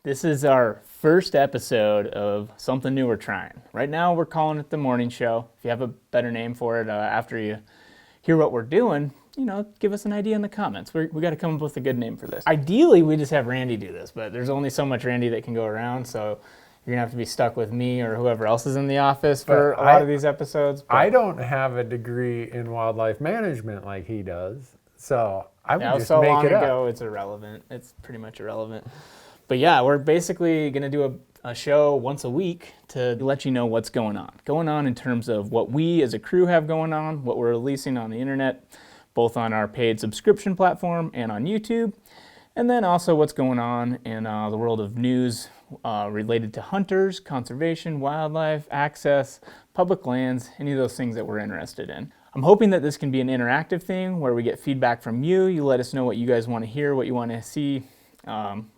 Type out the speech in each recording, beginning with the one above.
This is our first episode of something new we're trying. Right now we're calling it the morning show. If you have a better name for it after you hear what we're doing, give us an idea in the comments. We got to come up with a good name for this. Ideally, we just have Randy do this, but there's only so much Randy that can go around, so you're going to have to be stuck with me or whoever else is in the office for a lot of these episodes. But I don't have a degree in wildlife management like he does, so I would just make it up. So long ago, it's irrelevant. It's pretty much irrelevant. But yeah, we're basically going to do a show once a week to let you know what's going on in terms of what we as a crew have going on, what we're releasing on the internet, both on our paid subscription platform and on YouTube, and then also what's going on in the world of news related to hunters, conservation, wildlife, access, public lands, any of those things that we're interested in. I'm hoping that this can be an interactive thing where we get feedback from you. You let us know what you guys want to hear, what you want to see,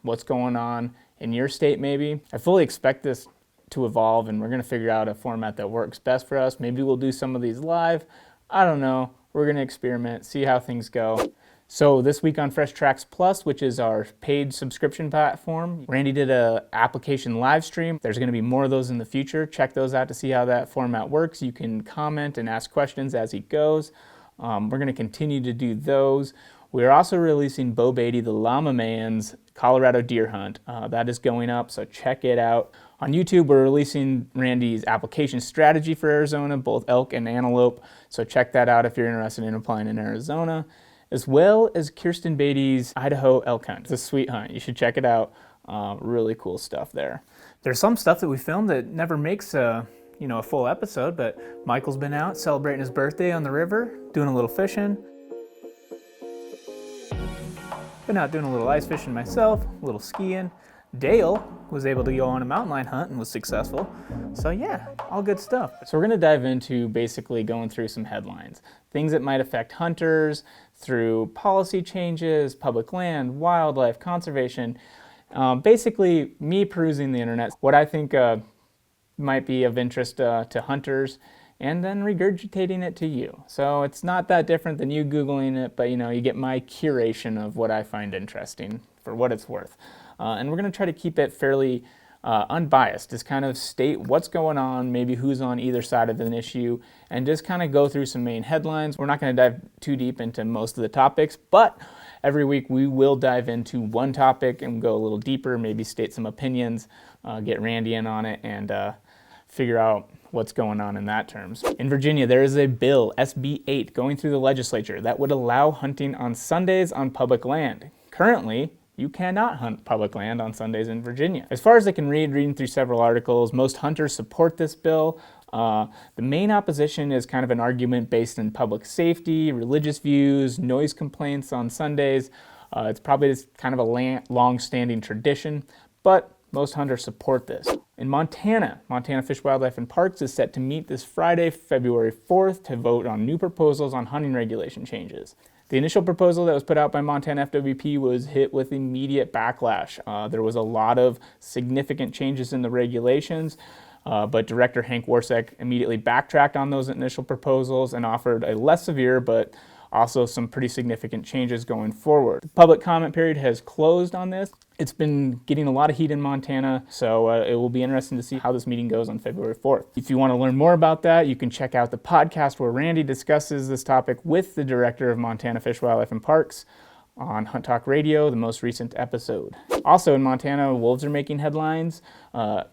what's going on in your state maybe. I fully expect this to evolve, and we're going to figure out a format that works best for us. Maybe we'll do some of these live. I don't know. We're going to experiment, see how things go. So this week on Fresh Tracks Plus, which is our paid subscription platform, Randy did an application live stream. There's going to be more of those in the future. Check those out to see how that format works. You can comment and ask questions as he goes. We're going to continue to do those. We're also releasing Bo Beatty, the Llama Man's Colorado Deer Hunt. That is going up, so check it out. On YouTube, we're releasing Randy's application strategy for Arizona, both elk and antelope, so check that out if you're interested in applying in Arizona, as well as Kirsten Beatty's Idaho elk hunt. It's a sweet hunt. You should check it out. Really cool stuff there. There's some stuff that we filmed that never makes a full episode, but Michael's been out celebrating his birthday on the river, doing a little fishing. Been out doing a little ice fishing myself, a little skiing. Dale was able to go on a mountain lion hunt and was successful. So yeah, all good stuff. So we're going to dive into basically going through some headlines. Things that might affect hunters through policy changes, public land, wildlife, conservation. Basically me perusing the internet, what I think might be of interest to hunters, and then regurgitating it to you. So it's not that different than you Googling it, but you get my curation of what I find interesting for what it's worth. And we're going to try to keep it fairly unbiased, just kind of state what's going on, maybe who's on either side of an issue, and just kind of go through some main headlines. We're not going to dive too deep into most of the topics, but every week we will dive into one topic and go a little deeper, maybe state some opinions, get Randy in on it, and figure out what's going on in that terms. In Virginia, there is a bill, SB 8, going through the legislature that would allow hunting on Sundays on public land. Currently, you cannot hunt public land on Sundays in Virginia. As far as I can reading through several articles, most hunters support this bill. The main opposition is kind of an argument based in public safety, religious views, noise complaints on Sundays. It's probably just kind of a long-standing tradition, but most hunters support this. In Montana Fish, Wildlife, and Parks is set to meet this Friday, February 4th, to vote on new proposals on hunting regulation changes. The initial proposal that was put out by Montana FWP was hit with immediate backlash. There was a lot of significant changes in the regulations, but Director Hank Warsack immediately backtracked on those initial proposals and offered a less severe but also some pretty significant changes going forward. The public comment period has closed on this. It's been getting a lot of heat in Montana, so it will be interesting to see how this meeting goes on February 4th. If you want to learn more about that, you can check out the podcast where Randy discusses this topic with the director of Montana Fish, Wildlife, and Parks on Hunt Talk Radio, the most recent episode. Also in Montana, wolves are making headlines.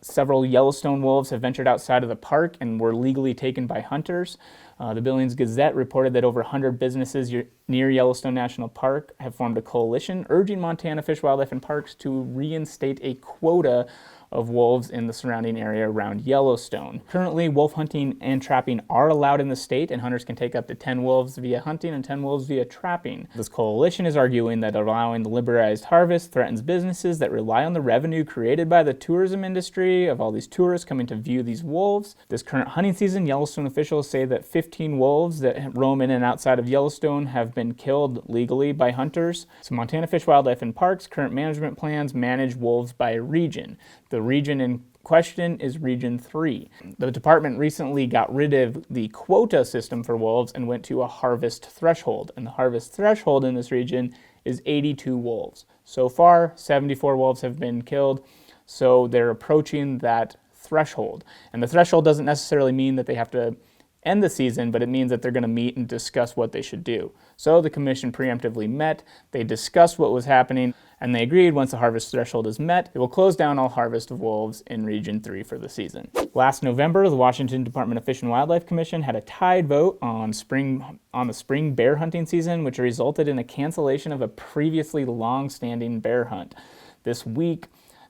Several Yellowstone wolves have ventured outside of the park and were legally taken by hunters. The Billings Gazette reported that over 100 businesses near Yellowstone National Park have formed a coalition urging Montana Fish, Wildlife, and Parks to reinstate a quota of wolves in the surrounding area around Yellowstone. Currently, wolf hunting and trapping are allowed in the state, and hunters can take up to 10 wolves via hunting and 10 wolves via trapping. This coalition is arguing that allowing the liberalized harvest threatens businesses that rely on the revenue created by the tourism industry of all these tourists coming to view these wolves. This current hunting season, Yellowstone officials say that 15 wolves that roam in and outside of Yellowstone have been killed legally by hunters. So Montana Fish, Wildlife, and Parks current management plans manage wolves by region. The region in question is Region 3. The department recently got rid of the quota system for wolves and went to a harvest threshold. And the harvest threshold in this region is 82 wolves. So far, 74 wolves have been killed, so they're approaching that threshold. And the threshold doesn't necessarily mean that they have to end the season, but it means that they're going to meet and discuss what they should do. So the commission preemptively met, they discussed what was happening, and they agreed once the harvest threshold is met, it will close down all harvest of wolves in Region 3 for the season. Last November, the Washington Department of Fish and Wildlife Commission had a tied vote on the spring bear hunting season, which resulted in a cancellation of a previously long-standing bear hunt. This week,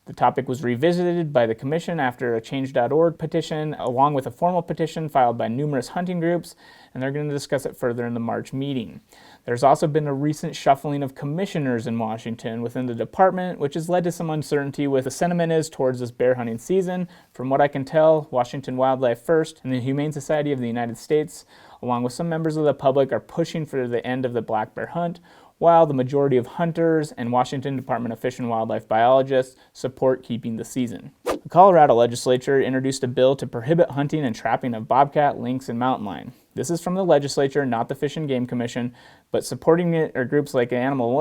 the topic was revisited by the commission after a Change.org petition, along with a formal petition filed by numerous hunting groups, and they're going to discuss it further in the March meeting. There's also been a recent shuffling of commissioners in Washington within the department, which has led to some uncertainty with the sentiment is towards this bear hunting season. From what I can tell, Washington Wildlife First and the Humane Society of the United States, along with some members of the public, are pushing for the end of the black bear hunt, while the majority of hunters and Washington Department of Fish and Wildlife biologists support keeping the season. The Colorado legislature introduced a bill to prohibit hunting and trapping of bobcat, lynx, and mountain lion. This is from the legislature, not the Fish and Game Commission, but supporting it are groups like the Animal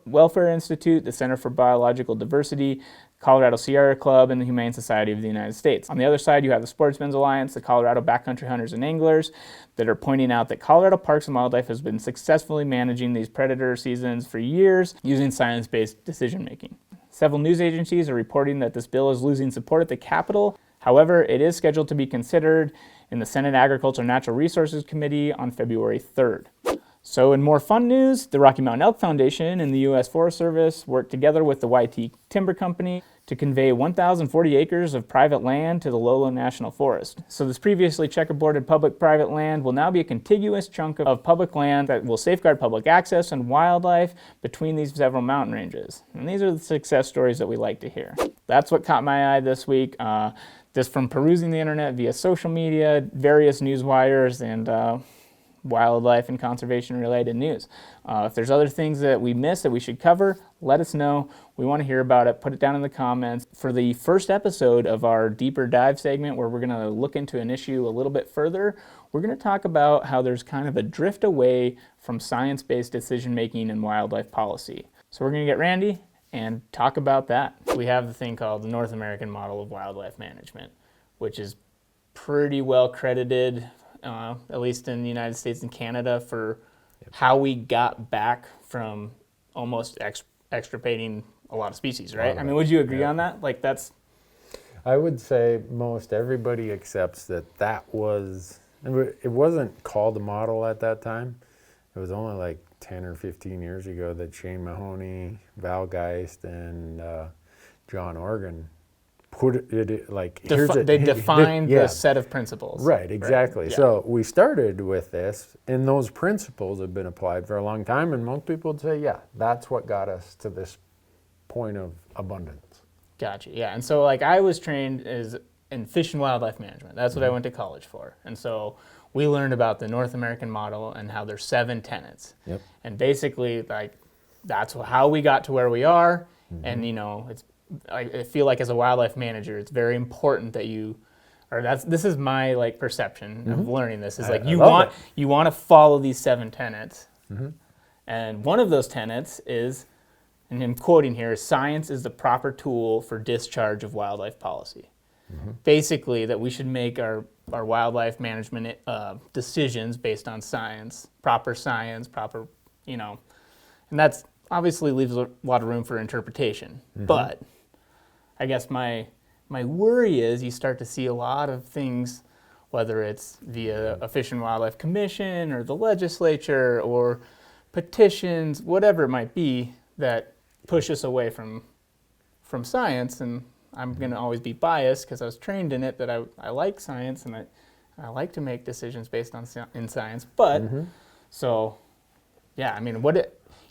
Welfare Institute, the Center for Biological Diversity, Colorado Sierra Club, and the Humane Society of the United States. On the other side, you have the Sportsmen's Alliance, the Colorado Backcountry Hunters and Anglers, that are pointing out that Colorado Parks and Wildlife has been successfully managing these predator seasons for years using science-based decision-making. Several news agencies are reporting that this bill is losing support at the Capitol. However, it is scheduled to be considered in the Senate Agriculture and Natural Resources Committee on February 3rd. So in more fun news, the Rocky Mountain Elk Foundation and the U.S. Forest Service worked together with the YT Timber Company to convey 1,040 acres of private land to the Lola National Forest. So this previously checkerboarded public-private land will now be a contiguous chunk of public land that will safeguard public access and wildlife between these several mountain ranges. And these are the success stories that we like to hear. That's what caught my eye this week. Just from perusing the internet via social media, various news wires, and wildlife and conservation related news. If there's other things that we missed that we should cover, let us know. We want to hear about it. Put it down in the comments. For the first episode of our deeper dive segment, where we're going to look into an issue a little bit further, we're going to talk about how there's kind of a drift away from science-based decision making in wildlife policy. So we're going to get Randy and talk about that. We have the thing called the North American Model of Wildlife Management, which is pretty well credited, at least in the United States and Canada, for how we got back from almost extirpating a lot of species, right? I mean, would you agree on that? Like, that's... I would say most everybody accepts that that was... It wasn't called a model at that time. It was only like 10 or 15 years ago that Shane Mahoney, Val Geist, and John Organ put it like... They defined the set of principles. Right, exactly. Right. Yeah. So we started with this, and those principles have been applied for a long time, and most people would say, yeah, that's what got us to this point of abundance. Gotcha, yeah. And so like I was trained in fish and wildlife management. That's what I went to college for. And so we learned about the North American model and how there's 7 tenets. Yep. And basically, like, that's how we got to where we are. Mm-hmm. And, you know, I feel like as a wildlife manager, it's very important that this is my like perception of learning this, is like you want to follow these 7 tenets. Mm-hmm. And one of those tenets is, and I'm quoting here, science is the proper tool for discharge of wildlife policy. Mm-hmm. Basically, that we should make our wildlife management decisions based on science, proper, you know, and that's obviously leaves a lot of room for interpretation. Mm-hmm. But I guess my worry is you start to see a lot of things, whether it's via a Fish and Wildlife Commission or the legislature or petitions, whatever it might be, that push us away from science. And I'm going to always be biased because I was trained in it, that I like science and I like to make decisions based on in science. But so, yeah, I mean,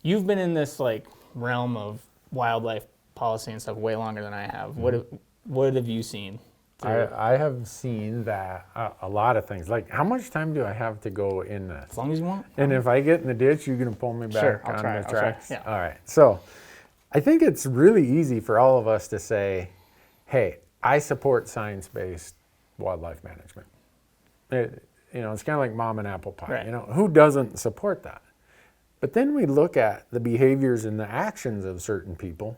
you've been in this like realm of wildlife policy and stuff way longer than I have. What have you seen? I have seen that a lot of things. Like, how much time do I have to go in this? As long as you want. And if I get in the ditch, you're going to pull me back on the tracks? Yeah. All right. So I think it's really easy for all of us to say, hey, I support science-based wildlife management. It's kind of like mom and apple pie. Right. You know, who doesn't support that? But then we look at the behaviors and the actions of certain people,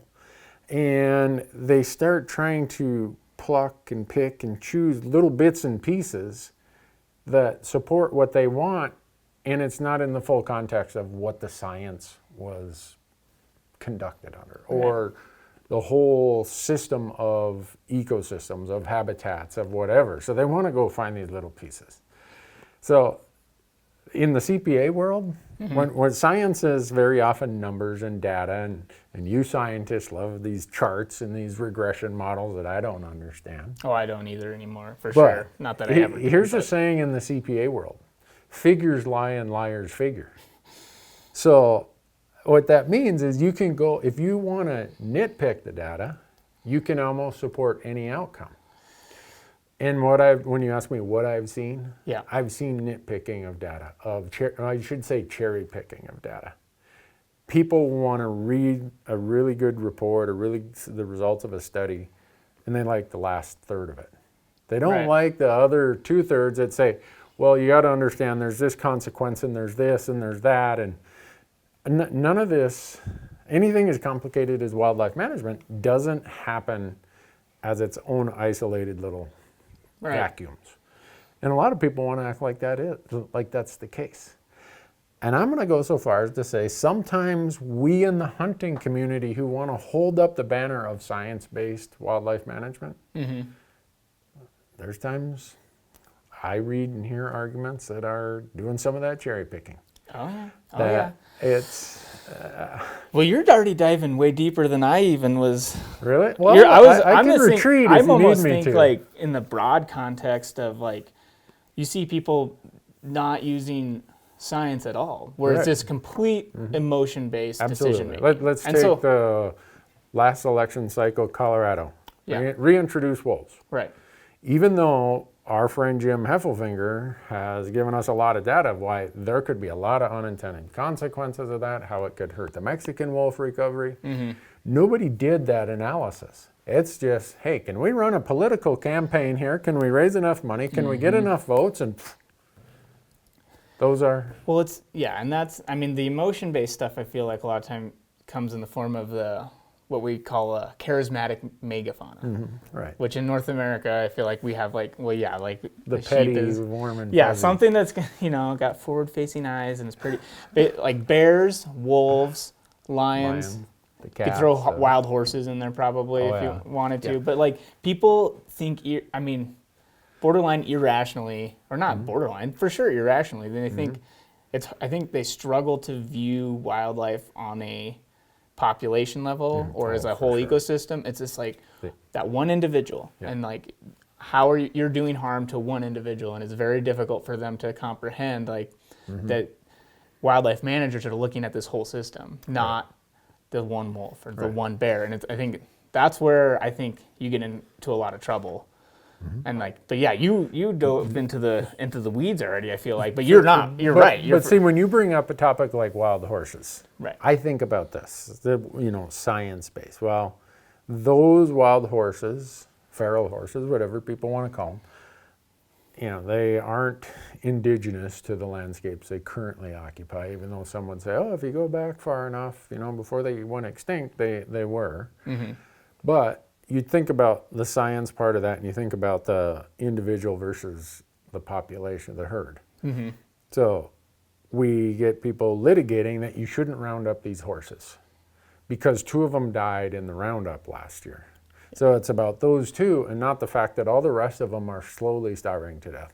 and they start trying to pluck and pick and choose little bits and pieces that support what they want, and it's not in the full context of what the science was conducted under, or the whole system of ecosystems, of habitats, of whatever. So they want to go find these little pieces. So in the CPA world, when science is very often numbers and data, and you scientists love these charts and these regression models that I don't understand. Oh, I don't either anymore, for sure. Not that I ever did. Here's a saying in the CPA world: figures lie and liars figure. So what that means is you can go, if you want to nitpick the data, you can almost support any outcome. And when you ask me what I've seen, I've seen nitpicking of data, I should say cherry picking of data. People want to read a really good report, the results of a study, and they like the last third of it. They don't like the other 2/3 that say, well, you got to understand there's this consequence and there's this and there's that, and none of this, anything as complicated as wildlife management doesn't happen as its own isolated little vacuums. And a lot of people want to act like that's the case. And I'm going to go so far as to say sometimes we in the hunting community who want to hold up the banner of science-based wildlife management, there's times I read and hear arguments that are doing some of that cherry picking. It's well, you're already diving way deeper than I even was. Really? Well, I can retreat if you need me to. I almost think like in the broad context of like, you see people not using science at all, where it's just complete emotion-based decision making. Let's take the last election cycle, Colorado. Reintroduce wolves. Right. Even though our friend Jim Heffelfinger has given us a lot of data of why there could be a lot of unintended consequences of that, how it could hurt the Mexican wolf recovery. Nobody did that analysis. It's just, hey, can we run a political campaign here? Can we raise enough money? Can we get enough votes? And those are... Well, it's, and that's, I mean, the emotion-based stuff I feel like a lot of time comes in the form of what we call a charismatic megafauna, right? Which in North America, I feel like we have like, the petty, warm and fuzzy. Something that's got forward-facing eyes and it's pretty, like bears, wolves, lions. The you could throw wild horses in there probably if you wanted to, but like people think, borderline irrationally, or not borderline, for sure irrationally. Then they think I think they struggle to view wildlife on a population level or as a whole ecosystem. It's just like that one individual and like how you're doing harm to one individual, and it's very difficult for them to comprehend like that wildlife managers are looking at this whole system, not the one wolf or the one bear. And I think that's where I think you get into a lot of trouble. And like, but you dove into the weeds already, I feel like, but you're not. You're right. But see, when you bring up a topic like wild horses, right? I think about this, science-based. Well, those wild horses, feral horses, whatever people want to call them, they aren't indigenous to the landscapes they currently occupy. Even though some would say, oh, if you go back far enough, before they went extinct, they were. But you think about the science part of that, and you think about the individual versus the population, the herd. So we get people litigating that you shouldn't round up these horses because 2 of them died in the roundup last year. So it's about those 2 and not the fact that all the rest of them are slowly starving to death,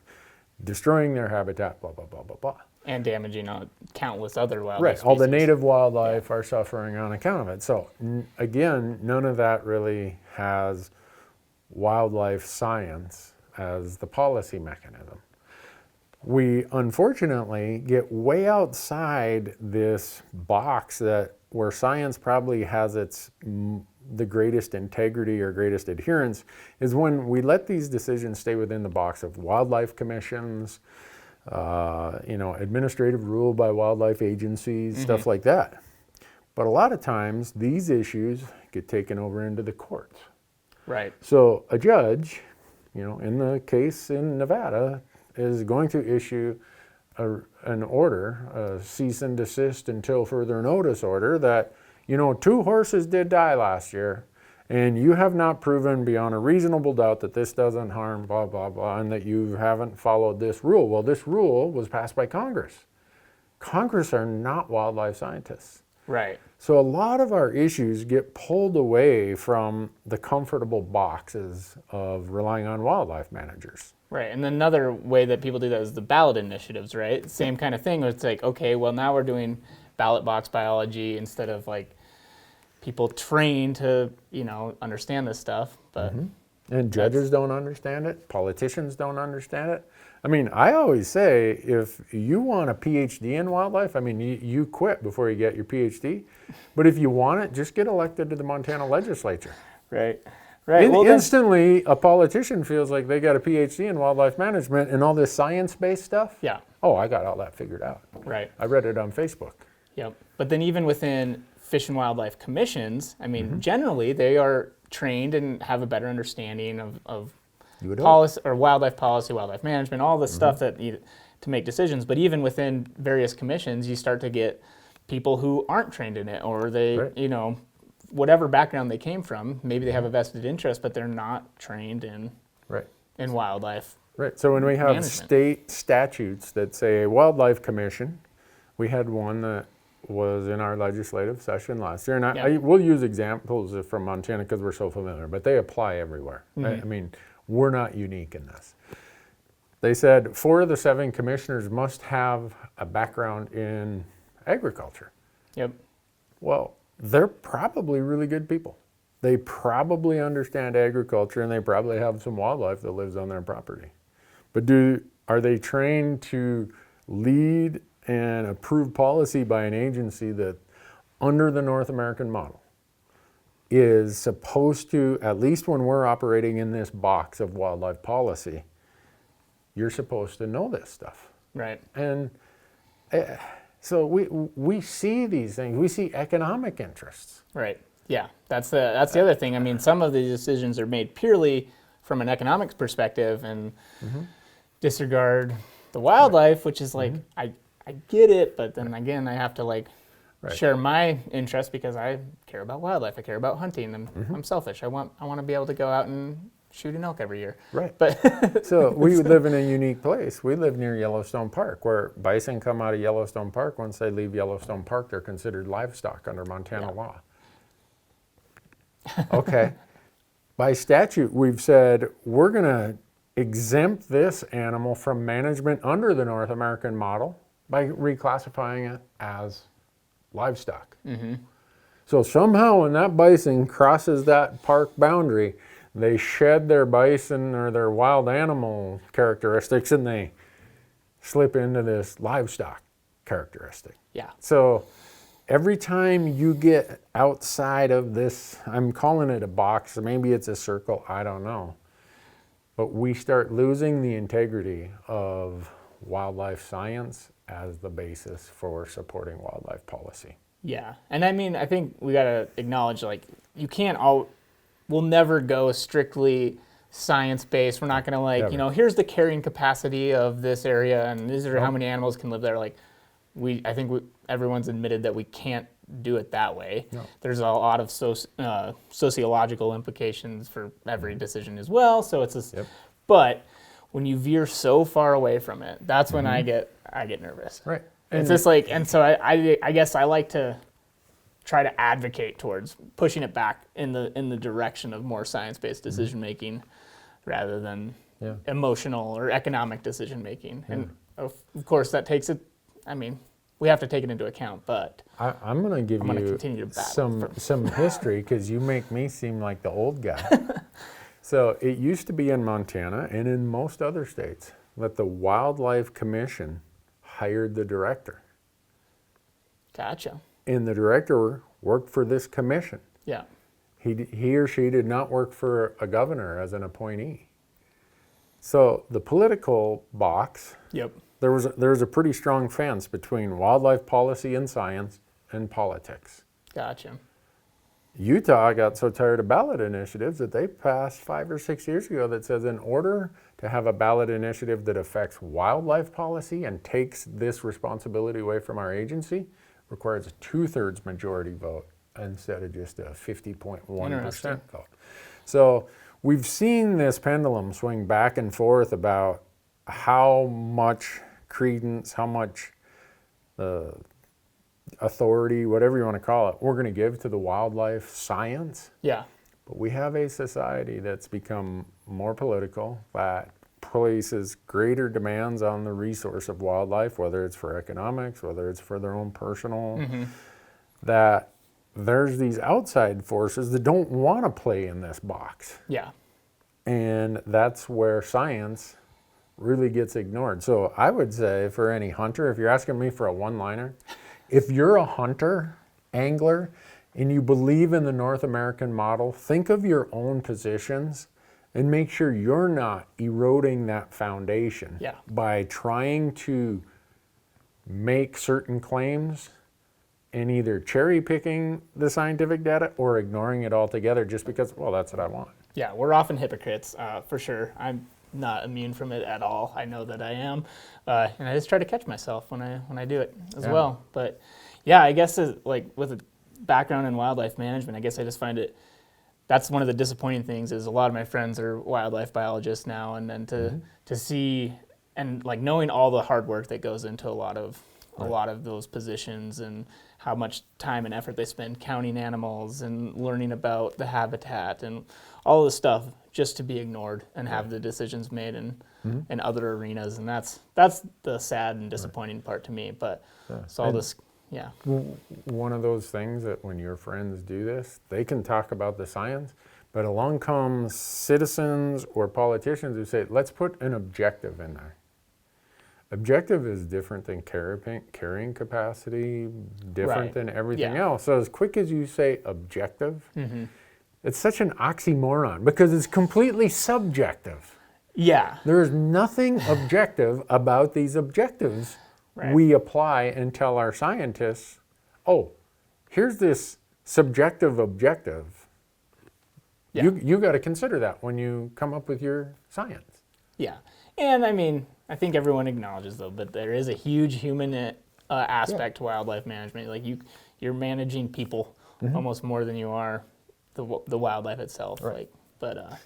destroying their habitat, blah, blah, blah, blah, blah. And damaging countless other wildlife species. All the native wildlife are suffering on account of it. So again, none of that really has wildlife science as the policy mechanism. We unfortunately get way outside this box where science probably has the greatest integrity or greatest adherence is when we let these decisions stay within the box of wildlife commissions, administrative rule by wildlife agencies, stuff like that. But a lot of times these issues get taken over into the courts. Right. So a judge, in the case in Nevada, is going to issue an order, a cease and desist until further notice order that, 2 horses did die last year, and you have not proven beyond a reasonable doubt that this doesn't harm blah, blah, blah, and that you haven't followed this rule. Well, this rule was passed by Congress. Congress are not wildlife scientists. Right. So a lot of our issues get pulled away from the comfortable boxes of relying on wildlife managers. Right. And another way that people do that is the ballot initiatives, right? Same kind of thing where it's like, okay, well, now we're doing ballot box biology instead of like people trained to, understand this stuff. But And judges don't understand it. Politicians don't understand it. I mean, I always say, if you want a PhD in wildlife, you quit before you get your PhD. But if you want it, just get elected to the Montana legislature. Right. Right. Well, Instantly, a politician feels like they got a PhD in wildlife management and all this science-based stuff. Yeah. Oh, I got all that figured out. Right. I read it on Facebook. Yep. But then even within Fish and Wildlife Commissions, generally they are trained and have a better understanding of policy or wildlife policy, wildlife management, all the stuff that to make decisions. But even within various commissions, you start to get people who aren't trained in it, or they, whatever background they came from, maybe they have a vested interest, but they're not trained in wildlife. Right. So when we have management. State statutes that say wildlife commission, we had one that was in our legislative session last year, and we'll use examples from Montana because we're so familiar, but they apply everywhere. Right? We're not unique in this. They said 4 of the 7 commissioners must have a background in agriculture. Yep. Well, they're probably really good people. They probably understand agriculture, and they probably have some wildlife that lives on their property. But are they trained to lead and approve policy by an agency that, under the North American model, is supposed to, at least when we're operating in this box of wildlife policy, you're supposed to know this stuff. Right. And so we see these things. We see economic interests. Right. Yeah. That's the other thing. Some of these decisions are made purely from an economics perspective and disregard the wildlife, which is like, I get it, but then again, I have to share my interest because I care about wildlife. I care about hunting. I'm selfish. I want to be able to go out and shoot an elk every year. Right. But so we live in a unique place. We live near Yellowstone Park, where bison come out of Yellowstone Park. Once they leave Yellowstone Park, they're considered livestock under Montana law. Okay. By statute, we've said we're going to exempt this animal from management under the North American model by reclassifying it as livestock. So somehow when that bison crosses that park boundary, they shed their bison or their wild animal characteristics and they slip into this livestock characteristic. yeah. So every time you get outside of this, I'm calling it a box, maybe it's a circle, I don't know. But we start losing the integrity of wildlife science as the basis for supporting wildlife policy. Yeah. And I think we got to acknowledge, we'll never go strictly science-based. We're not going to here's the carrying capacity of this area and these are how many animals can live there. Everyone's admitted that we can't do it that way. No. There's a lot of sociological implications for every decision as well. So it's this, but when you veer so far away from it, that's when I get nervous. Right. It's just and so I guess I like to try to advocate towards pushing it back in the direction of more science-based decision making rather than emotional or economic decision making. And of course that takes it. We have to take it into account, but I'm going to give you some history because you make me seem like the old guy. So it used to be in Montana and in most other states that the Wildlife Commission hired the director. Gotcha. And the director worked for this commission. Yeah. He or she did not work for a governor as an appointee. So the political box, there was a pretty strong fence between wildlife policy and science and politics. Gotcha. Utah got so tired of ballot initiatives that they passed 5 or 6 years ago that says in order to have a ballot initiative that affects wildlife policy and takes this responsibility away from our agency, requires a 2/3 majority vote instead of just a 50.1% vote. So we've seen this pendulum swing back and forth about how much credence, how much authority, whatever you want to call it, we're going to give to the wildlife science. Yeah. But we have a society that's become more political, that places greater demands on the resource of wildlife, whether it's for economics, whether it's for their own personal, that there's these outside forces that don't want to play in this box. Yeah. And that's where science really gets ignored. So I would say for any hunter, if you're asking me for a one-liner, if you're a hunter, angler, and you believe in the North American model, think of your own positions and make sure you're not eroding that foundation by trying to make certain claims and either cherry picking the scientific data or ignoring it altogether just because, well, that's what I want. Yeah, we're often hypocrites, for sure. I'm not immune from it at all. I know that I am, and I just try to catch myself when I do it as well. But yeah, I guess like with a background in wildlife management, I guess I just find it. That's one of the disappointing things is a lot of my friends are wildlife biologists now, and then to see and like knowing all the hard work that goes into a lot of those positions and how much time and effort they spend counting animals and learning about the habitat and all this stuff just to be ignored and have the decisions made in other arenas. And that's the sad and disappointing part to me. But it's all this, One of those things that when your friends do this, they can talk about the science, but along comes citizens or politicians who say, let's put an objective in there. Objective is different than carrying capacity, different than everything else. So as quick as you say objective, it's such an oxymoron because it's completely subjective. Yeah. There is nothing objective about these objectives we apply and tell our scientists, oh, here's this subjective objective. You got to consider that when you come up with your science. Yeah. And I mean, I think everyone acknowledges though, but there is a huge human aspect to wildlife management. Like you're managing people almost more than you are the wildlife itself. Right. Like, but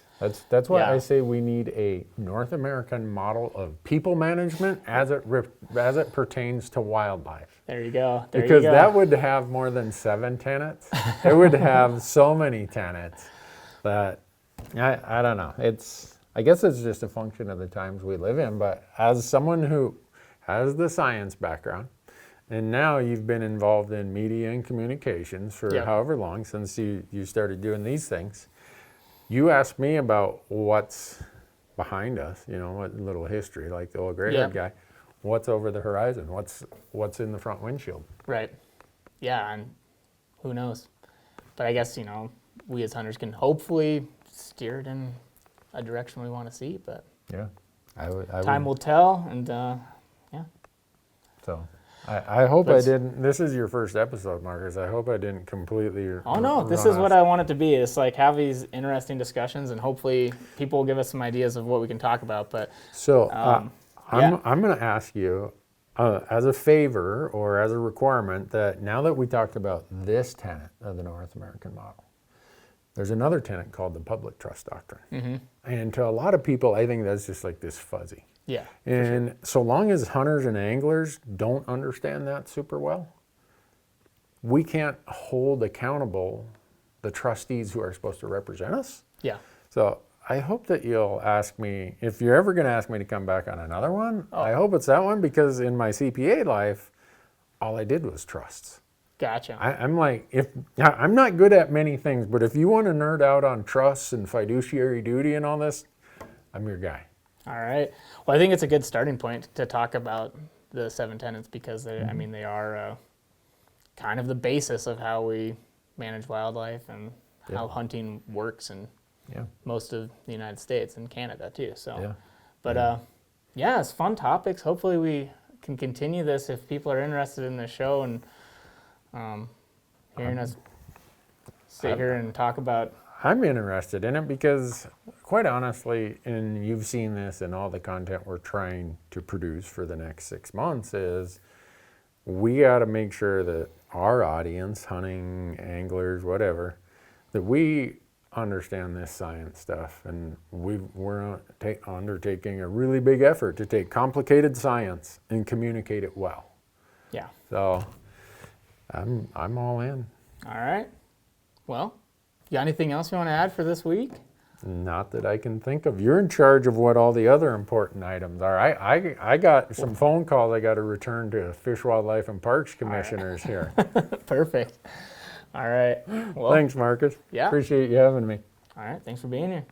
that's why I say we need a North American model of people management as it pertains to wildlife. There you go. Because that would have more than 7 tenets. It would have so many tenets that I don't know. I guess it's just a function of the times we live in, but as someone who has the science background, and now you've been involved in media and communications for however long since you started doing these things, you asked me about what's behind us, what little history, like the old gray-haired guy, what's over the horizon, what's in the front windshield. Right. Yeah, and who knows? But I guess, we as hunters can hopefully steer it in a direction we want to see, but time will tell, and So I hope I didn't. This is your first episode, Marcus. I hope I didn't completely. Oh no, this is what I want it to be. It's like have these interesting discussions, and hopefully people will give us some ideas of what we can talk about. But so I'm going to ask you as a favor or as a requirement that now that we talked about this tenet of the North American model, there's another tenet called the public trust doctrine. And to a lot of people, I think that's just like this fuzzy. Yeah. And so long as hunters and anglers don't understand that super well, we can't hold accountable the trustees who are supposed to represent us. Yeah. So I hope that you'll ask me, if you're ever going to ask me to come back on another one, I hope it's that one, because in my CPA life, all I did was trusts. Gotcha. I'm not good at many things, but if you want to nerd out on trusts and fiduciary duty and all this, I'm your guy. All right. Well, I think it's a good starting point to talk about the 7 tenets because they are kind of the basis of how we manage wildlife and how hunting works in most of the United States and Canada too. So, it's fun topics. Hopefully we can continue this if people are interested in the show and hearing us sit here and talk about. I'm interested in it because, quite honestly, and you've seen this in all the content we're trying to produce for the next 6 months, is we got to make sure that our audience, hunting, anglers, whatever, that we understand this science stuff. And we're undertaking a really big effort to take complicated science and communicate it well. Yeah. So I'm all in. All right. Well, you got anything else you want to add for this week? Not that I can think of. You're in charge of what all the other important items are. I got some phone calls I got to return to Fish, Wildlife, and Parks commissioners here. Perfect. All right. Well, Thanks, Marcus. Yeah. Appreciate you having me. All right. Thanks for being here.